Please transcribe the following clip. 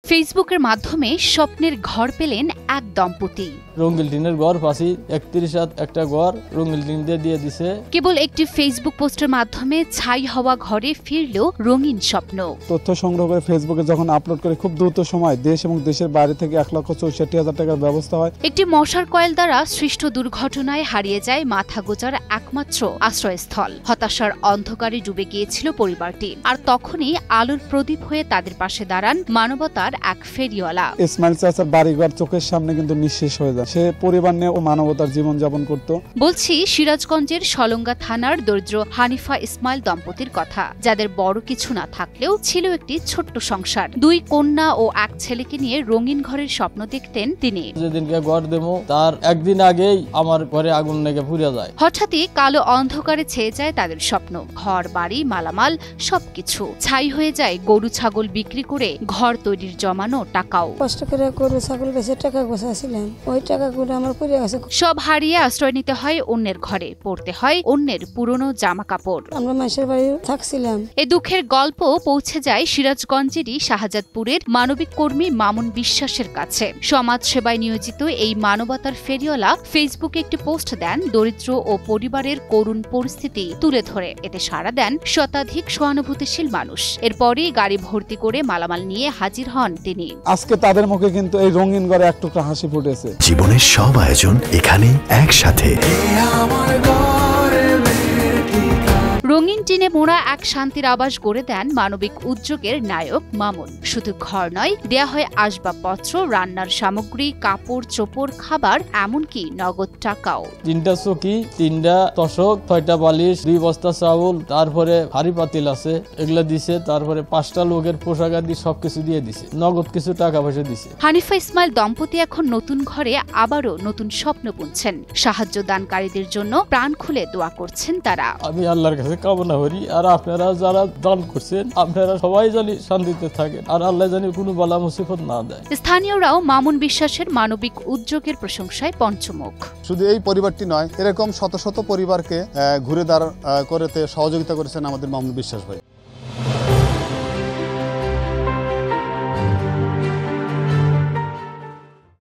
ফেসবুকের মাধ্যমে স্বপ্নের ঘর পেলেন এক দম্পতি। রঙিন টিনের ঘর পাশি 31 একটা ঘর রঙিন টিন দিয়ে দিছে। কেবল একটি ফেসবুক পোস্টের মাধ্যমে ছাই হওয়া ঘরে ফিরল রঙিন স্বপ্ন। তথ্য সংগ্রহ করে ফেসবুকে যখন আপলোড করে খুব দ্রুত সময় দেশ এবং দেশের বাইরে থেকে 1,64,000 টাকার ব্যবস্থা হয়। একটি মশার কয়েল দ্বারা সৃষ্ট দুর্ঘটনায় হারিয়ে যায় মাথা গোজার একমাত্র আশ্রয়স্থল। হতাশার অন্ধকারে ডুবে গিয়েছিল পরিবারটি, আর তখনই আলোর প্রদীপ হয়ে তাদের পাশে দাঁড়ান মানবতার এক ফেরিওয়ালা। ইসমাইল চাচার বাড়িঘর চোখের সামনে কিন্তু নিঃশেষ হয়ে যায়। সে পরিবার নিয়ে ও মানবতার জীবন যাপন করত। বলছি সিরাজগঞ্জের সলঙ্গা থানার দরিদ্র হানিফা ইসমাইল দম্পতির কথা, যাদের বড় কিছু না থাকলেও ছিল একটি ছোট্ট সংসার। 2 কন্যা ও 1 ছেলেকে নিয়ে রঙিন ঘরের স্বপ্ন দেখতেন তিনি। যেদিনকে ঘর দেবো তার একদিন আগেই আমার ঘরে আগুন লেগে পুড়ে যায়। হঠাৎই কালো অন্ধকারে ছেয়ে যায় তাদের স্বপ্ন। ঘর বাড়ি মালামাল সবকিছু ছাই হয়ে যায়। গরু ছাগল বিক্রি করে ঘর তৈরির জমানো টাকাও। কষ্ট করে গরু ছাগল বেচে টাকা গোছাছিলাম, ওই টাকাগুলো আমার পড়ে গেছে। সব হারিয়ে আশ্রয় নিতে হয় অন্যের ঘরে, পড়তে হয় অন্যের পুরনো জামা কাপড়। আমরা মাসের বাড়ি থাকছিলাম। এ দুঃখের গল্প পৌঁছে যায় সিরাজগঞ্জেরই শাহজাদপুরের মানবিক কর্মী মামুন বিশ্বাসের কাছে। সমাজ সেবায় নিয়োজিত এই মানবতার ফেরিওয়ালা ফেসবুকে একটি পোস্ট দেন দরিদ্র ও পরিবারের করুণ পরিস্থিতি তুলে ধরে। এতে সাড়া দেন শতাধিক সহানুভূতিশীল মানুষ। এরপরই গাড়ি ভর্তি করে মালামাল নিয়ে হাজির হন তিনি। আজকে তাদের মুখে কিন্তু এই রঙিন ঘরে এক টুকরা হাসি ফুটেছে। জীবনের সব আয়োজন এখানে একসাথে। রঙিন টিনে মোড়া এক শান্তির আবাস গড়ে দেন মানবিক উদ্যোগের নায়ক মামুন। শুধু ঘর নয়, দেয়া হয় আসবাবপত্র, রান্নার সামগ্রী, কাপড় চোপড়, খাবার, এমনকি নগদ টাকাও। 3টা চকি, 3টা তশক, 6টা বালিশ, 2 বস্তা চাউল, তারপরে হাড়ি পাতিল আছে এগুলা দিছে। তারপরে 5টা লোকের পোশাক আদি সবকিছু দিয়ে দিছে। নগদ কিছু টাকা পয়সা দিছে। হানিফা ইসমাইল দম্পতি এখন নতুন ঘরে আবারও নতুন স্বপ্ন বুনছেন। সাহায্য দানকারীদের জন্য প্রাণ খুলে দোয়া করছেন তারা। আমি আল্লাহর কাছে কামনা করি, আর আপনারা যারা দান করছেন আপনারা সবাই জানি শান্তিতে থাকেন, আর আল্লাহ জানি কোনো বালা মুসিবত না দেয়। স্থানীয়রাও মামুন বিশ্বাসের মানবিক উদ্যোগের প্রশংসায় পঞ্চমুখ। শুধু এই পরিবারটি নয়, এরকম শত শত পরিবারকে ঘুরে দাঁড় করতে সহযোগিতা করেছেন আমাদের মামুন বিশ্বাস ভাই।